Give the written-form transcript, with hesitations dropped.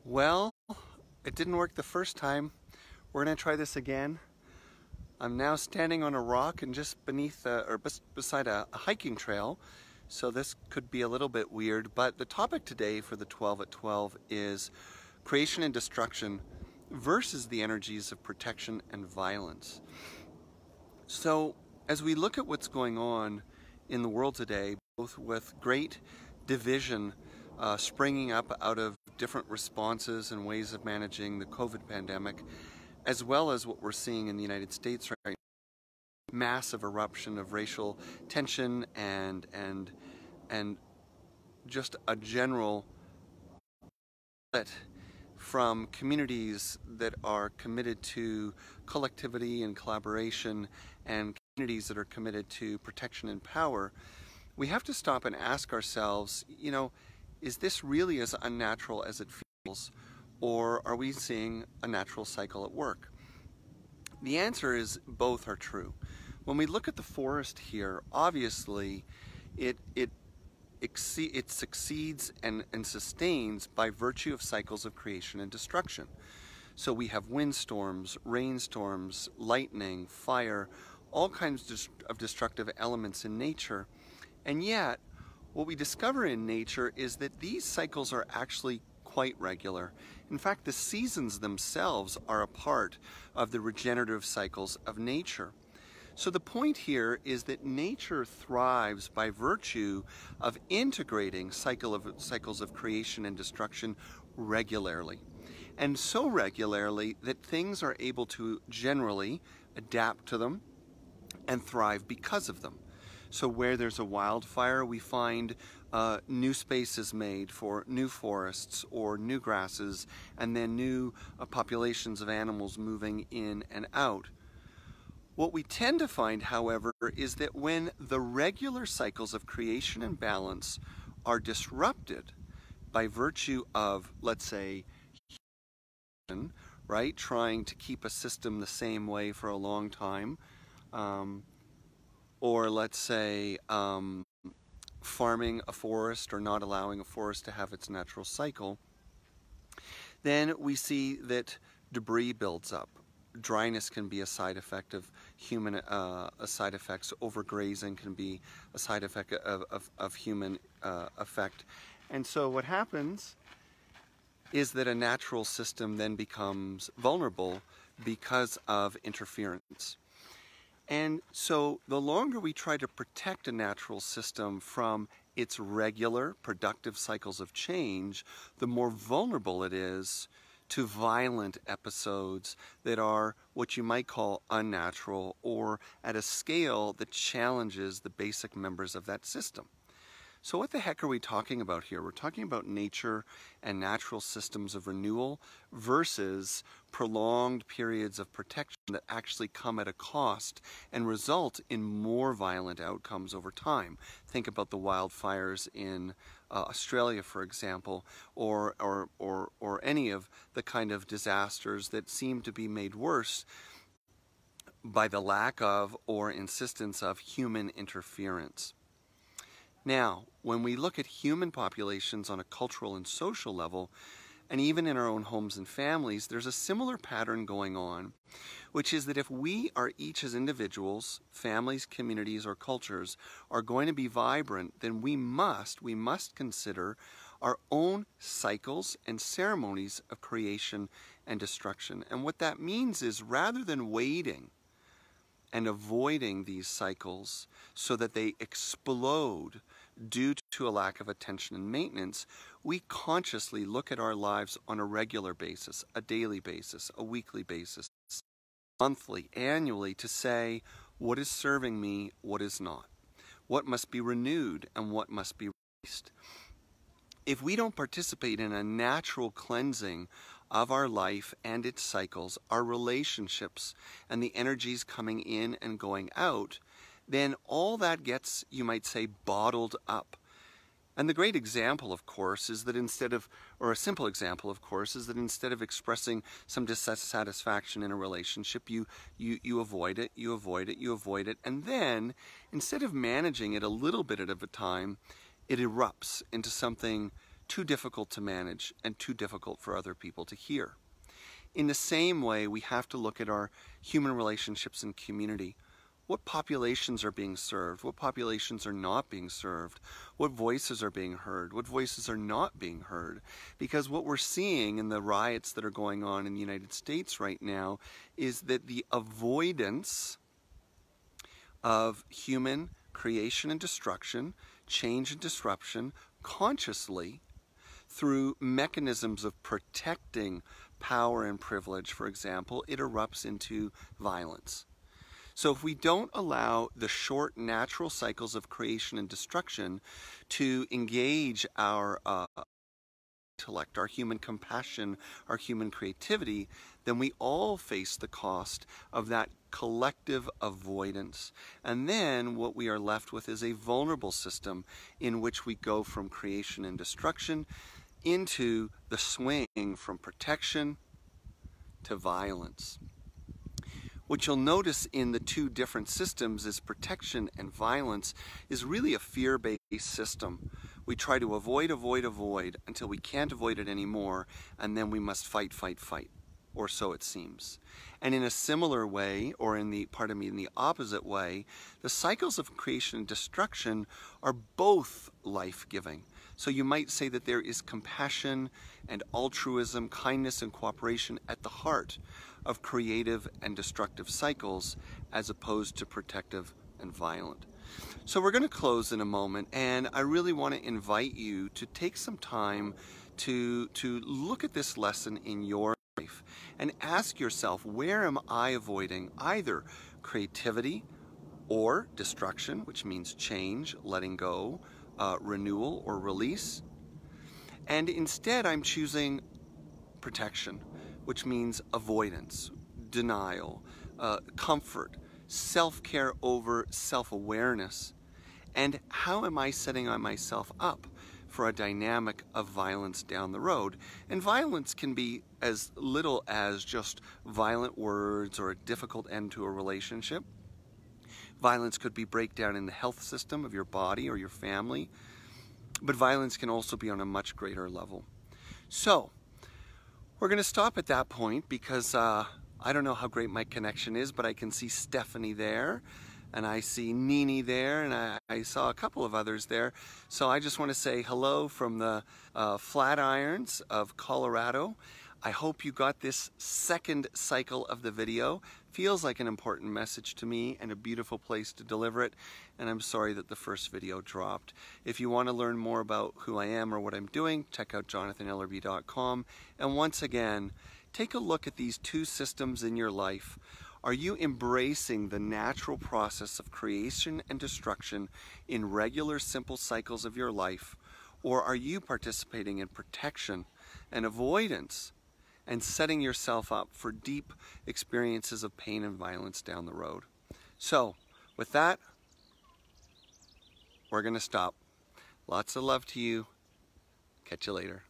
Well, it didn't work the first time. We're gonna try this again. I'm now standing on a rock and just beside a hiking trail, so this could be a little bit weird, but the topic today for the 12 at 12 is creation and destruction versus the energies of protection and violence. So as we look at what's going on in the world today, both with great division springing up out of different responses and ways of managing the COVID pandemic, as well as what we're seeing in the United States right now, massive eruption of racial tension and just a general split from communities that are committed to collectivity and collaboration and communities that are committed to protection and power. We have to stop and ask ourselves, is this really as unnatural as it feels, or are we seeing a natural cycle at work? The answer is both are true. When we look at the forest here, obviously it succeeds and sustains by virtue of cycles of creation and destruction. So we have windstorms, rainstorms, lightning, fire, all kinds of destructive elements in nature. And yet, what we discover in nature is that these cycles are actually quite regular. In fact, the seasons themselves are a part of the regenerative cycles of nature. So the point here is that nature thrives by virtue of integrating cycles of creation and destruction regularly. And so regularly that things are able to generally adapt to them and thrive because of them. So where there's a wildfire, we find new spaces made for new forests or new grasses, and then new populations of animals moving in and out. What we tend to find, however, is that when the regular cycles of creation and balance are disrupted by virtue of, let's say, human, right, trying to keep a system the same way for a long time, or let's say farming a forest or not allowing a forest to have its natural cycle, then we see that debris builds up. Dryness can be a side effect of human side effects. Overgrazing can be a side effect of human effect. And so what happens is that a natural system then becomes vulnerable because of interference. And so the longer we try to protect a natural system from its regular productive cycles of change, the more vulnerable it is to violent episodes that are what you might call unnatural or at a scale that challenges the basic members of that system. So what the heck are we talking about here? We're talking about nature and natural systems of renewal versus prolonged periods of protection that actually come at a cost and result in more violent outcomes over time. Think about the wildfires in Australia, for example, or any of the kind of disasters that seem to be made worse by the lack of or insistence of human interference. Now, when we look at human populations on a cultural and social level, and even in our own homes and families, there's a similar pattern going on, which is that if we are each as individuals, families, communities, or cultures are going to be vibrant, then we must consider our own cycles and ceremonies of creation and destruction. And what that means is rather than waiting and avoiding these cycles so that they explode due to a lack of attention and maintenance, we consciously look at our lives on a regular basis, a daily basis, a weekly basis, monthly, annually, to say what is serving me, what is not, what must be renewed and what must be released. If we don't participate in a natural cleansing of our life and its cycles, our relationships, and the energies coming in and going out, then all that gets, you might say, bottled up. And the great example, of course, is that a simple example, of course, is that instead of expressing some dissatisfaction in a relationship, you avoid it, you avoid it, you avoid it, and then, instead of managing it a little bit at a time, it erupts into something too difficult to manage and too difficult for other people to hear. In the same way, we have to look at our human relationships and community. What populations are being served? What populations are not being served? What voices are being heard? What voices are not being heard? Because what we're seeing in the riots that are going on in the United States right now is that the avoidance of human creation and destruction, change and disruption, consciously, through mechanisms of protecting power and privilege, for example, it erupts into violence. So if we don't allow the short natural cycles of creation and destruction to engage our intellect, our human compassion, our human creativity, then we all face the cost of that collective avoidance. And then what we are left with is a vulnerable system in which we go from creation and destruction into the swing from protection to violence. What you'll notice in the two different systems is protection and violence is really a fear-based system. We try to avoid until we can't avoid it anymore, and then we must fight, or so it seems. And in a similar way, or in the opposite way, the cycles of creation and destruction are both life-giving. So you might say that there is compassion and altruism, kindness and cooperation at the heart of creative and destructive cycles as opposed to protective and violent. So we're going to close in a moment, and I really want to invite you to take some time to look at this lesson in your life and ask yourself, where am I avoiding either creativity or destruction, which means change, letting go, renewal or release, and instead I'm choosing protection, which means avoidance, denial, comfort, self-care over self-awareness. And how am I setting myself up for a dynamic of violence down the road? And violence can be as little as just violent words or a difficult end to a relationship. Violence could be breakdown in the health system of your body or your family. But violence can also be on a much greater level. So, we're going to stop at that point because I don't know how great my connection is, but I can see Stephanie there, and I see Nini there, and I saw a couple of others there. So I just want to say hello from the Flatirons of Colorado. I hope you got this second cycle of the video. Feels like an important message to me and a beautiful place to deliver it, and I'm sorry that the first video dropped. If you want to learn more about who I am or what I'm doing, check out jonathanellerby.com. And once again, take a look at these two systems in your life. Are you embracing the natural process of creation and destruction in regular, simple cycles of your life? Or are you participating in protection and avoidance and setting yourself up for deep experiences of pain and violence down the road? So, with that, we're going to stop. Lots of love to you. Catch you later.